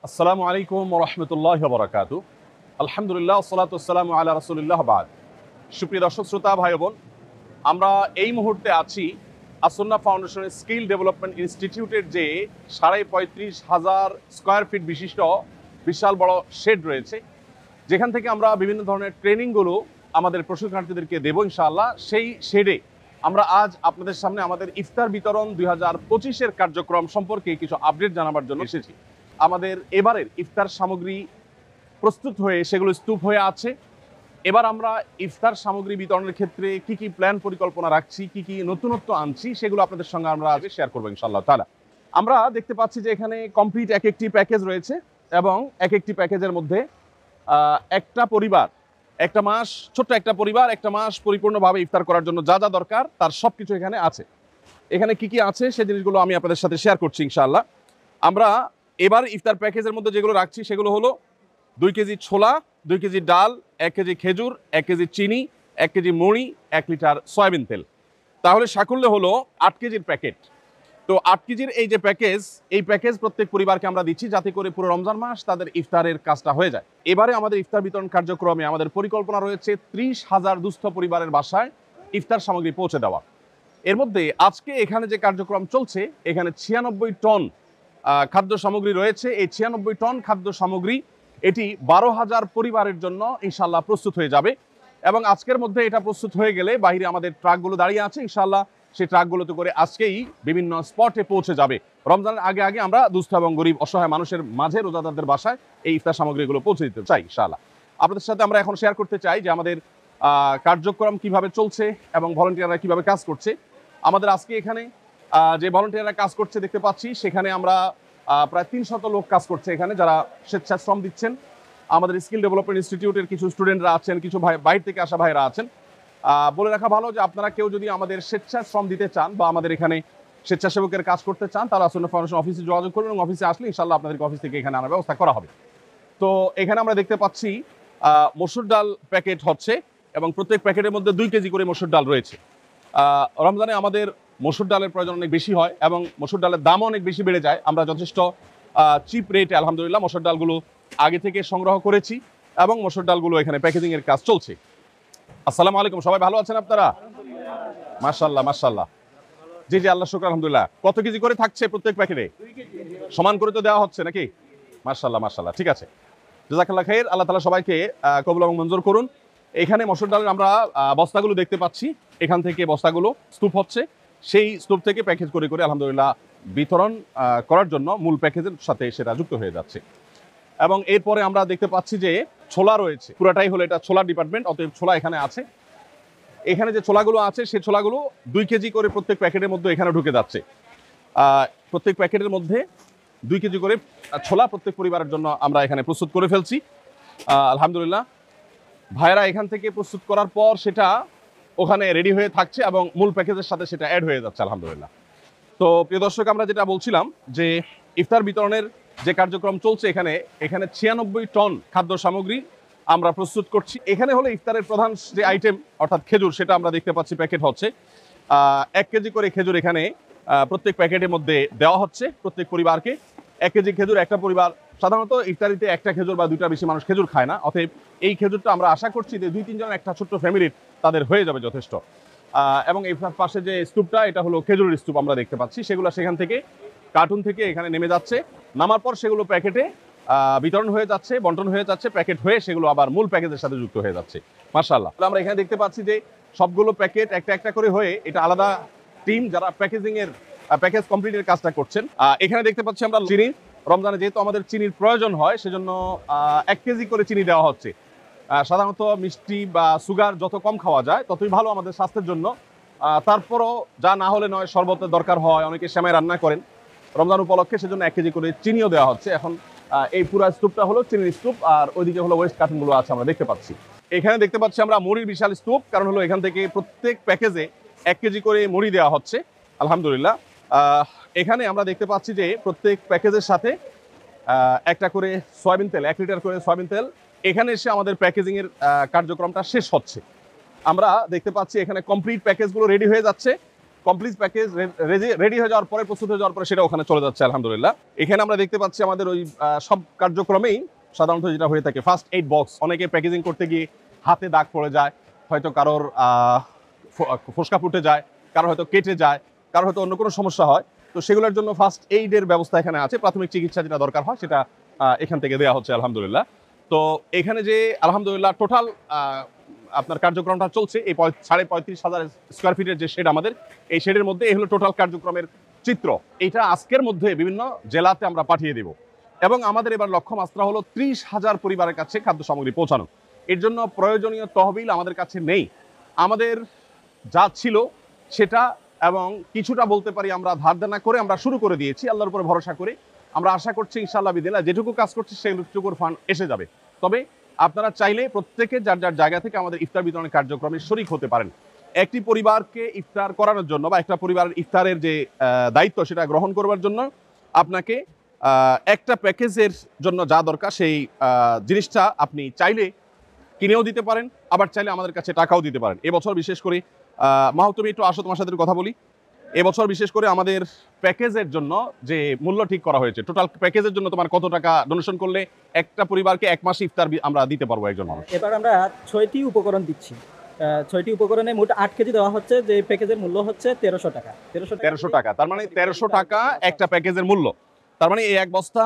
আসসালামু আলাইকুম ওয়া রাহমাতুল্লাহি ওয়া বারাকাতুহু। আলহামদুলিল্লাহ ওয়াসসালাতু ওয়াসসালামু আলা রাসূলিল্লাহ বাদ। সুপ্রিয় দর্শক শ্রোতা ভাই বোন, আমরা এই মুহূর্তে আছি আসন্না ফাউন্ডেশনের স্কিল ডেভেলপমেন্ট ইনস্টিটিউটের যে ৩৫,০০০ স্কয়ার ফিট বিশিষ্ট বিশাল বড় শেড রয়েছে, যেখান থেকে আমরা বিভিন্ন ধরনের ট্রেনিংগুলো আমাদের প্রশিক্ষণার্থীদেরকে দেব ইনশাআল্লাহ। সেই শেডে আমরা আজ আপনাদের সামনে আমাদের ইফতার বিতরণ ২০২৫-এর কার্যক্রম সম্পর্কে কিছু আপডেট জানাবার জন্য এসেছি। আমাদের এবারের ইফতার সামগ্রী প্রস্তুত হয়ে সেগুলো স্তূপ হয়ে আছে। এবার আমরা ইফতার সামগ্রী বিতরণের ক্ষেত্রে কি কি প্ল্যান পরিকল্পনা রাখছি, কি কি নতুনত্ব আনছি, সেগুলো আপনাদের সঙ্গে আমরা আজ শেয়ার করবো ইনশাআল্লাহ তাআলা। আমরা দেখতে পাচ্ছি যে এখানে কমপ্লিট এক একটি প্যাকেজ রয়েছে এবং এক একটি প্যাকেজের মধ্যে একটা পরিবার একটা মাস, ছোট্ট একটা পরিবার একটা মাস পরিপূর্ণভাবে ইফতার করার জন্য যা যা দরকার তার সব কিছু এখানে আছে। এখানে কি কি আছে সেই জিনিসগুলো আমি আপনাদের সাথে শেয়ার করছি ইনশাআল্লাহ। আমরা এবার ইফতার প্যাকেজের মধ্যে যেগুলো রাখছি সেগুলো হলো 2 কেজি ছোলা, 2 কেজি ডাল, 1 কেজি খেজুর, 1 কেজি চিনি, 1 কেজি মুড়ি, 1 লিটার সয়াবিন তেল। তাহলে সাকুল্যে হলো 8 কেজির প্যাকেট। তো 8 কেজির এই যে প্যাকেজ, এই প্যাকেজ প্রত্যেক পরিবারকে আমরা দিচ্ছি যাতে করে পুরো রমজান মাস তাদের ইফতারের কাজটা হয়ে যায়। এবারে আমাদের ইফতার বিতরণ কার্যক্রমে আমাদের পরিকল্পনা রয়েছে 30,000 দুস্থ পরিবারের বাসায় ইফতার সামগ্রী পৌঁছে দেওয়া। এর মধ্যে আজকে এখানে যে কার্যক্রম চলছে, এখানে 96 টন খাদ্য সামগ্রী রয়েছে। এই 96 টন খাদ্য সামগ্রী এটি 12,000 পরিবারের জন্য ইনশাআল্লাহ প্রস্তুত হয়ে যাবে এবং আজকের মধ্যে এটা প্রস্তুত হয়ে গেলে বাইরে আমাদের ট্রাকগুলো দাঁড়িয়ে আছে, ইনশাআল্লাহ সেই ট্রাকগুলোতে করে আজকেই বিভিন্ন স্পটে পৌঁছে যাবে। রমজানের আগে আগে আমরা দুস্থ এবং গরিব অসহায় মানুষের মাঝে রোজাদারদের বাসায় এই ইফতার সামগ্রীগুলো পৌঁছে দিতে চাই ইনশাআল্লাহ। আপনাদের সাথে আমরা এখন শেয়ার করতে চাই যে আমাদের কার্যক্রম কিভাবে চলছে এবং ভলান্টিয়াররা কিভাবে কাজ করছে। আমাদের আজকে এখানে যে ভলান্টিয়াররা কাজ করছে দেখতে পাচ্ছি, সেখানে আমরা প্রায় ৩০০ লোক কাজ করছে এখানে, যারা স্বেচ্ছাশ্রম দিচ্ছেন। আমাদের স্কিল ডেভেলপমেন্ট ইনস্টিটিউটের কিছু স্টুডেন্টরা আছেন, কিছু বাইরে থেকে আসা ভাইরা আছেন। বলে রাখা ভালো যে আপনারা কেউ যদি আমাদের স্বেচ্ছাশ্রম দিতে চান বা আমাদের এখানে স্বেচ্ছাসেবকের কাজ করতে চান, তারা আসন্ন ফাউন্ডেশন অফিসে যোগাযোগ করবেন এবং অফিসে আসলে ইনশাআল্লাহ আপনাদেরকে অফিস থেকে এখানে আনার ব্যবস্থা করা হবে। তো এখানে আমরা দেখতে পাচ্ছি মসুর ডাল প্যাকেট হচ্ছে এবং প্রত্যেক প্যাকেটের মধ্যে 2 কেজি করে মসুর ডাল রয়েছে। রমজানে আমাদের মসুর ডালের প্রয়োজন অনেক বেশি হয় এবং মসুর ডালের দামও অনেক বেশি বেড়ে যায়। আমরা যথেষ্ট চিপ রেটে আলহামদুলিল্লাহ মসুর ডালগুলো আগে থেকে সংগ্রহ করেছি এবং মসুর ডালগুলো এখানে প্যাকেজিংয়ের কাজ চলছে। আসসালামু আলাইকুম, সবাই ভালো আছেন আপনারা? মাশাআল্লাহ মাশাআল্লাহ। জি জি, আল্লাহ শুকর, আলহামদুলিল্লাহ। কত কেজি করে থাকছে প্রত্যেক প্যাকেটে? সমান করে তো দেওয়া হচ্ছে নাকি? মাশাআল্লাহ মাশাআল্লাহ, ঠিক আছে। জাযাকাল্লাহ খাইর। আল্লাহ তাআলা সবাইকে কবুল এবং মঞ্জুর করুন। এখানে মসুর ডালের আমরা বস্তাগুলো দেখতে পাচ্ছি, এখান থেকে বস্তাগুলো স্তূপ হচ্ছে, সেই স্তূপ থেকে প্যাকেজ করে করে আলহামদুলিল্লাহ বিতরণ করার জন্য মূল প্যাকেজের সাথে সেটা যুক্ত হয়ে যাচ্ছে। এবং এরপরে আমরা দেখতে পাচ্ছি যে ছোলা রয়েছে, পুরাটাই হলো এটা ছোলা ডিপার্টমেন্ট, অতএব ছোলা এখানে আছে। এখানে যে ছোলাগুলো আছে সেই ছোলাগুলো 2 কেজি করে প্রত্যেক প্যাকেটের মধ্যে এখানে ঢুকে যাচ্ছে। প্রত্যেক প্যাকেটের মধ্যে 2 কেজি করে ছোলা প্রত্যেক পরিবারের জন্য আমরা এখানে প্রস্তুত করে ফেলছি আলহামদুলিল্লাহ। ভাইরা এখান থেকে প্রস্তুত করার পর সেটা ওখানে রেডি হয়ে থাকছে এবং মূল প্যাকেজের সাথে সেটা অ্যাড হয়ে যাচ্ছে আলহামদুলিল্লাহ। তো প্রিয় দর্শক, আমরা যেটা বলছিলাম যে ইফতার বিতরণের যে কার্যক্রম চলছে, এখানে 96 টন খাদ্য সামগ্রী আমরা প্রস্তুত করছি। এখানে হলো ইফতারের প্রধান যে আইটেম অর্থাৎ খেজুর, সেটা আমরা দেখতে পাচ্ছি প্যাকেট হচ্ছে। 1 কেজি করে খেজুর এখানে প্রত্যেক প্যাকেটের মধ্যে দেওয়া হচ্ছে প্রত্যেক পরিবারকে। 1 কেজি খেজুর, একটা পরিবার সাধারণত ইফতারিতে একটা খেজুর বা 2টা বেশি মানুষ খেজুর খায় না, অতএব এই খেজুরটা আমরা আশা করছি যে 2-3 জন একটা ছোট্ট ফ্যামিলির তাদের হয়ে যাবে যথেষ্ট। এবং এই পাশে যে স্তূপটা, এটা হলো খেজুরের স্তূপ আমরা দেখতে পাচ্ছি, সেগুলো সেখান থেকে কার্টুন থেকে এখানে নেমে যাচ্ছে। নামার পর সেগুলো প্যাকেটে বিতরণ হয়ে যাচ্ছে, বন্টন হয়ে যাচ্ছে, প্যাকেট হয়ে সেগুলো আবার মূল প্যাকেজের সাথে যুক্ত হয়ে যাচ্ছে মাশাআল্লাহ। আমরা এখানে দেখতে পাচ্ছি যে সবগুলো প্যাকেট একটা একটা করে হয়ে, এটা আলাদা টিম যারা প্যাকেজ কমপ্লিটের কাজটা করছেন। এখানে দেখতে পাচ্ছি আমরা চিনি, রমজানে যেহেতু আমাদের চিনির প্রয়োজন হয় সেজন্য 1 কেজি করে চিনি দেওয়া হচ্ছে। সাধারণত মিষ্টি বা সুগার যত কম খাওয়া যায় ততই ভালো আমাদের স্বাস্থ্যের জন্য। তারপরও যা না হলে নয়, শরবতের দরকার হয়, অনেকে সেমাই রান্না করেন রমজান উপলক্ষে, সেজন্য 1 কেজি করে চিনিও দেওয়া হচ্ছে। এখন এই পুরো স্তূপটা হলো চিনির স্তূপ, আর ওইদিকে হলো ওয়েস্ট কার্টুনগুলো আছে আমরা দেখতে পাচ্ছি। এখানে দেখতে পাচ্ছি আমরা মুড়ির বিশাল স্তূপ, কারণ হলো এখান থেকে প্রত্যেক প্যাকেজে 1 কেজি করে মুড়ি দেওয়া হচ্ছে আলহামদুলিল্লাহ। এখানে আমরা দেখতে পাচ্ছি যে প্রত্যেক প্যাকেজের সাথে একটা করে সয়াবিন তেল, 1 লিটার করে সয়াবিন তেল এখানে এসে আমাদের প্যাকেজিংয়ের কার্যক্রমটা শেষ হচ্ছে। আমরা দেখতে পাচ্ছি এখানে কমপ্লিট প্যাকেজগুলো রেডি হয়ে যাচ্ছে কমপ্লিট প্যাকেজ রেডি হয়ে যাওয়ার পরে, প্রস্তুত হয়ে যাওয়ার পরে সেটা ওখানে চলে যাচ্ছে আলহামদুলিল্লাহ। এখানে আমরা দেখতে পাচ্ছি আমাদের ওই সব কার্যক্রমেই সাধারণত যেটা হয়ে থাকে ফার্স্ট এইড বক্স। অনেকে প্যাকেজিং করতে গিয়ে হাতে দাগ পড়ে যায়, হয়তো কারোর ফোসকা ফুটে যায়, কারো হয়তো কেটে যায়, কারো হয়তো অন্য কোনো সমস্যা হয়। তো সেগুলোর জন্য ফার্স্ট এইডের ব্যবস্থা এখানে আছে। প্রাথমিক চিকিৎসা যেটা দরকার হয় সেটা এখান থেকে দেওয়া হচ্ছে আলহামদুলিল্লাহ। তো এখানে যে আলহামদুলিল্লাহ টোটাল আপনার কার্যক্রমটা চলছে, এই 35,500 স্কোয়ার ফিটের যে শেড আমাদের, এই শেডের মধ্যে এই হলো টোটাল কার্যক্রমের চিত্র। এটা আজকের মধ্যে বিভিন্ন জেলাতে আমরা পাঠিয়ে দেব এবং আমাদের এবার লক্ষ্যমাত্রা হলো 30,000 পরিবারের কাছে খাদ্য সামগ্রী পৌঁছানো। এর জন্য প্রয়োজনীয় তহবিল আমাদের কাছে নেই। আমাদের যা ছিল সেটা এবং কিছুটা বলতে পারি আমরা ধার দেনা করে আমরা শুরু করে দিয়েছি আল্লাহর উপরে ভরসা করে। আমরা আশা করছি ইনশাআল্লাহ বিদিল্লাহ যেটুকু কাজ করছি সেটুকুর ফান্ড এসে যাবে। তবে আপনারা চাইলে প্রত্যেকে যার যার জায়গা থেকে আমাদের ইফতার বিতরণের কার্যক্রমে শরীক হতে পারেন। একটি পরিবারকে ইফতার করানোর জন্য বা একটা পরিবারের ইফতারের যে দায়িত্ব সেটা গ্রহণ করবার জন্য আপনাকে একটা প্যাকেজের জন্য যা দরকার সেই জিনিসটা আপনি চাইলে কিনেও দিতে পারেন, আবার চাইলে আমাদের কাছে টাকাও দিতে পারেন। এবছর বিশেষ করে মাহবুব তুমি একটু আসো, তোমার সাথে কথা বলি। এবছর বিশেষ করে আমাদের প্যাকেজের জন্য যে মূল্য ঠিক করা হয়েছে, টোটাল প্যাকেজের জন্য তোমার কত টাকা ডোনেশন করলে একটা পরিবারকে এক মাস ইফতার আমরা দিতে পারবো একজন মানুষ? এবার আমরা 6টি উপকরণ দিচ্ছি। 6টি উপকরণে মোট 8 কেজি দেওয়া হচ্ছে, যে প্যাকেজের মূল্য হচ্ছে 1300 টাকা। 1300 টাকা, তার মানে 1300 টাকা একটা প্যাকেজের মূল্য। তার মানে এই এক বস্তা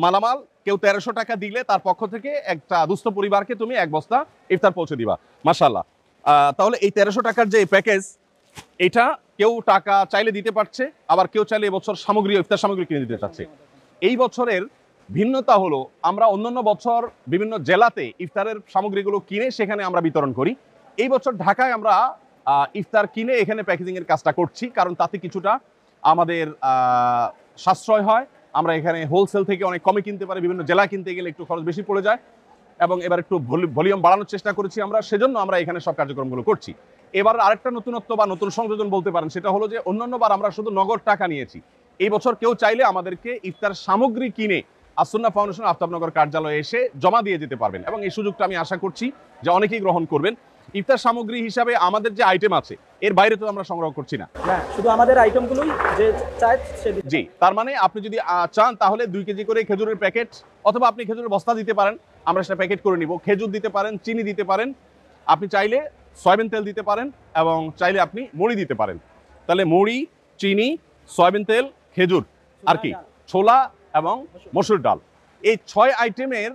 মালামাল কেউ 1300 টাকা দিলে তার পক্ষ থেকে একটা দুস্থ পরিবারকে তুমি এক বস্তা ইফতার পৌঁছে দিবা। মাশাআল্লাহ। তাহলে এই 1300 টাকার যে প্যাকেজ, এটা কেউ টাকা চাইলে দিতে পারছে, আবার কেউ চাইলে এবছর সামগ্রী ইফতার সামগ্রী কিনে দিতে চাচ্ছে। এই বছরের ভিন্নতা হলো আমরা অন্যান্য বছর বিভিন্ন জেলাতে ইফতারের সামগ্রীগুলো কিনে সেখানে আমরা বিতরণ করি। এই বছর ঢাকায় আমরা ইফতার কিনে এখানে প্যাকেজিং এর কাজটা করছি, কারণ তাতে কিছুটা আমাদের সাশ্রয় হয়। আমরা এখানে হোলসেল থেকে অনেক কমে কিনতে পারি, বিভিন্ন জেলায় কিনতে গেলে একটু খরচ বেশি পড়ে যায় এবং এবার একটু ভলিউম বাড়ানোর চেষ্টা করেছি আমরা, সেজন্য আমরা এখানে সব কার্যক্রমগুলো করছি। এবার আরেকটা নতুনত্ব বা নতুন সংযোজন বলতে পারেন, সেটা হলো যে অন্যান্যবার আমরা শুধু নগদ টাকা নিয়েছি। এই বছর কেউ চাইলে আমাদেরকে ইফতার সামগ্রী কিনে আসুন্নাহ ফাউন্ডেশন আফতাবনগর কার্যালয়ে এসে জমা দিয়ে যেতে পারবেন এবং এই সুযোগটা আমি আশা করছি যে অনেকেই গ্রহণ করবেন। ইফতার সামগ্রী হিসাবে আমাদের যে আইটেম আছে এর বাইরে তো আমরা সংগ্রহ করছি না, শুধু আমাদের আইটেমগুলোই যে চায় সে দিতে। জি, তার মানে আপনি যদি চান তাহলে 2 কেজি করে খেজুরের প্যাকেট, অথবা আপনি খেজুরের বস্তা দিতে পারেন, আমরা সেটা প্যাকেট করে নিব। খেজুর দিতে পারেন, চিনি দিতে পারেন, আপনি চাইলে সয়াবিন তেল দিতে পারেন এবং চাইলে আপনি মুড়ি দিতে পারেন। তাহলে মুড়ি, চিনি, সয়াবিন তেল, খেজুর আর কি ছোলা এবং মসুর ডাল, এই 6 আইটেমের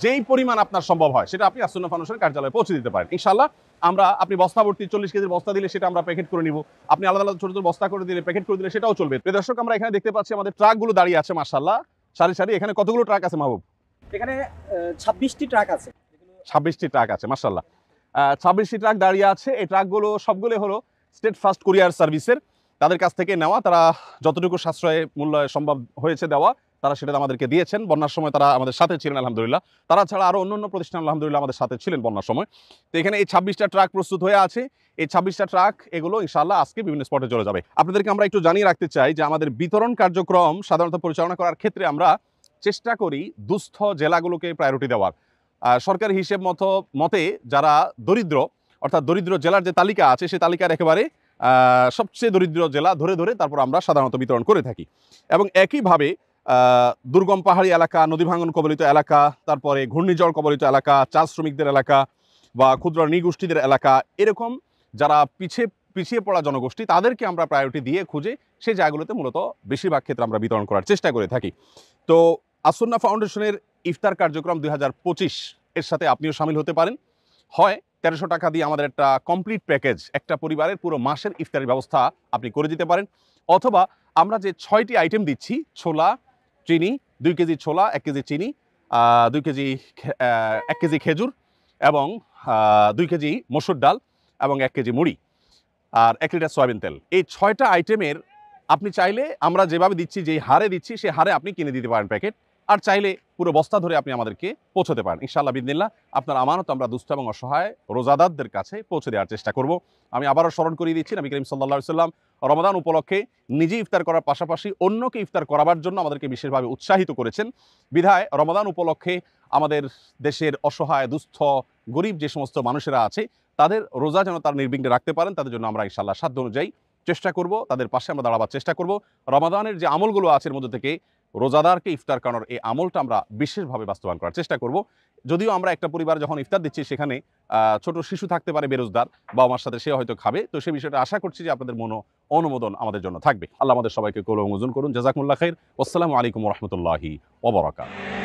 যেই পরিমাণ আপনার সম্ভব হয় সেটা আপনি আসুন্নাহ ফাউন্ডেশনের কার্যালয়ে পৌঁছে দিতে পারেন ইনশাআল্লাহ। আমরা আপনি বস্তা ভর্তি 40 কেজির বস্তা দিলে সেটা আমরা প্যাকেট করে নিব, আপনি আলাদা আলাদা ছোট ছোট বস্তা করে দিলে প্যাকেট করে দিলে সেটাও চলবে। প্রিয় দর্শক, আমরা এখানে দেখতে পাচ্ছি আমাদের ট্রাকগুলো দাঁড়িয়ে আছে মাশাআল্লাহ সারি সারি। এখানে কতগুলো ট্রাক আছে মাহবুব? এখানে 26টি ট্রাক আছে। 26টি ট্রাক আছে মাশাআল্লাহ। 26টি ট্রাক দাঁড়িয়ে আছে। এই ট্রাকগুলো সবগুলো হলো স্টেট ফার্স্ট কুরিয়ার সার্ভিসের, তাদের কাছ থেকে নেওয়া। তারা যতটুকু সাশ্রয় মূল্য সম্ভব হয়েছে দেওয়া তারা সেটা আমাদেরকে দিয়েছেন। বন্যার সময় তারা আমাদের সাথে ছিলেন আলহামদুলিল্লাহ। তারা ছাড়া আরও অন্য প্রতিষ্ঠান আলহামদুলিল্লাহ আমাদের সাথে ছিলেন বন্যার সময়। তো এখানে এই 26টা ট্রাক প্রস্তুত হয়ে আছে। এই 26টা ট্রাক এগুলো ইনশাআল্লাহ আজকে বিভিন্ন স্পটে চলে যাবে। আপনাদেরকে আমরা একটু জানিয়ে রাখতে চাই যে আমাদের বিতরণ কার্যক্রম সাধারণত পরিচালনা করার ক্ষেত্রে আমরা চেষ্টা করি দুস্থ জেলাগুলোকে প্রায়োরিটি দেওয়ার। সরকারি হিসেব মতে যারা দরিদ্র, অর্থাৎ দরিদ্র জেলার যে তালিকা আছে সেই তালিকার একেবারে সবচেয়ে দরিদ্র জেলা ধরে ধরে তারপর আমরা সাধারণত বিতরণ করে থাকি। এবং একইভাবে দুর্গম পাহাড়ি এলাকা, নদী ভাঙন কবলিত এলাকা, তারপরে ঘূর্ণিঝড় কবলিত এলাকা, চা শ্রমিকদের এলাকা বা ক্ষুদ্র নৃগোষ্ঠীদের এলাকা, এরকম যারা পিছিয়ে পড়া জনগোষ্ঠী তাদেরকে আমরা প্রায়োরিটি দিয়ে খুঁজে সেই জায়গাগুলোতে মূলত বেশিরভাগ ক্ষেত্রে আমরা বিতরণ করার চেষ্টা করে থাকি। তো আসুন্নাহ ফাউন্ডেশনের ইফতার কার্যক্রম 2025 এর সাথে আপনিও শামিল হতে পারেন। হয় 1300 টাকা দিয়ে আমাদের একটা কমপ্লিট প্যাকেজ, একটা পরিবারের পুরো মাসের ইফতারের ব্যবস্থা আপনি করে দিতে পারেন, অথবা আমরা যে 6টি আইটেম দিচ্ছি, ছোলা, চিনি, 2 কেজি ছোলা, 1 কেজি চিনি, 1 কেজি খেজুর এবং 2 কেজি মসুর ডাল এবং 1 কেজি মুড়ি আর 1 লিটার সয়াবিন তেল, এই 6টা আইটেমের আপনি চাইলে আমরা যেভাবে দিচ্ছি, যেই হারে দিচ্ছি সেই হারে আপনি কিনে দিতে পারেন প্যাকেট, আর চাইলে পুরো বস্তা ধরে আপনি আমাদেরকে পৌঁছতে পারেন ইনশাআল্লাহ বিদিনিল্লাহ। আপনার আমানত আমরা দুস্থ এবং অসহায় রোজাদারদের কাছে পৌঁছে দেওয়ার চেষ্টা করব। আমি আবারও স্মরণ করিয়ে দিচ্ছি, নবী করিম সাল্লাল্লাহু আলাইহি ওয়াসাল্লাম রমাদান উপলক্ষে নিজে ইফতার করার পাশাপাশি অন্যকে ইফতার করাবার জন্য আমাদেরকে বিশেষভাবে উৎসাহিত করেছেন। বিধায় রমাদান উপলক্ষে আমাদের দেশের অসহায়, দুস্থ, গরিব যে সমস্ত মানুষেরা আছে তাদের রোজা যেন তার নির্বিঘ্নে রাখতে পারেন, তাদের জন্য আমরা ইনশাআল্লাহ সাধ্য অনুযায়ী চেষ্টা করব, তাদের পাশে আমরা দাঁড়াবার চেষ্টা করব। রমাদানের যে আমলগুলো আছে এর মধ্যে থেকে রোজাদারকে ইফতার করানোর এই আমলটা আমরা বিশেষভাবে বাস্তবায়ন করার চেষ্টা করব। যদিও আমরা একটা পরিবার যখন ইফতার দিচ্ছি সেখানে ছোট শিশু থাকতে পারে বেরোজদার, বাবা মার সাথে সে হয়তো খাবে, তো সেই বিষয়টা আশা করছি যে আপনাদের অনুমোদন আমাদের জন্য থাকবে। আল্লাহ আমাদের সবাইকে কবুল ও মঞ্জুর করুন। জাযাকুমুল্লাহ খাইর। আসসালামু আলাইকুম ওয়া রাহমাতুল্লাহি ওয়া বারাকাতুহু।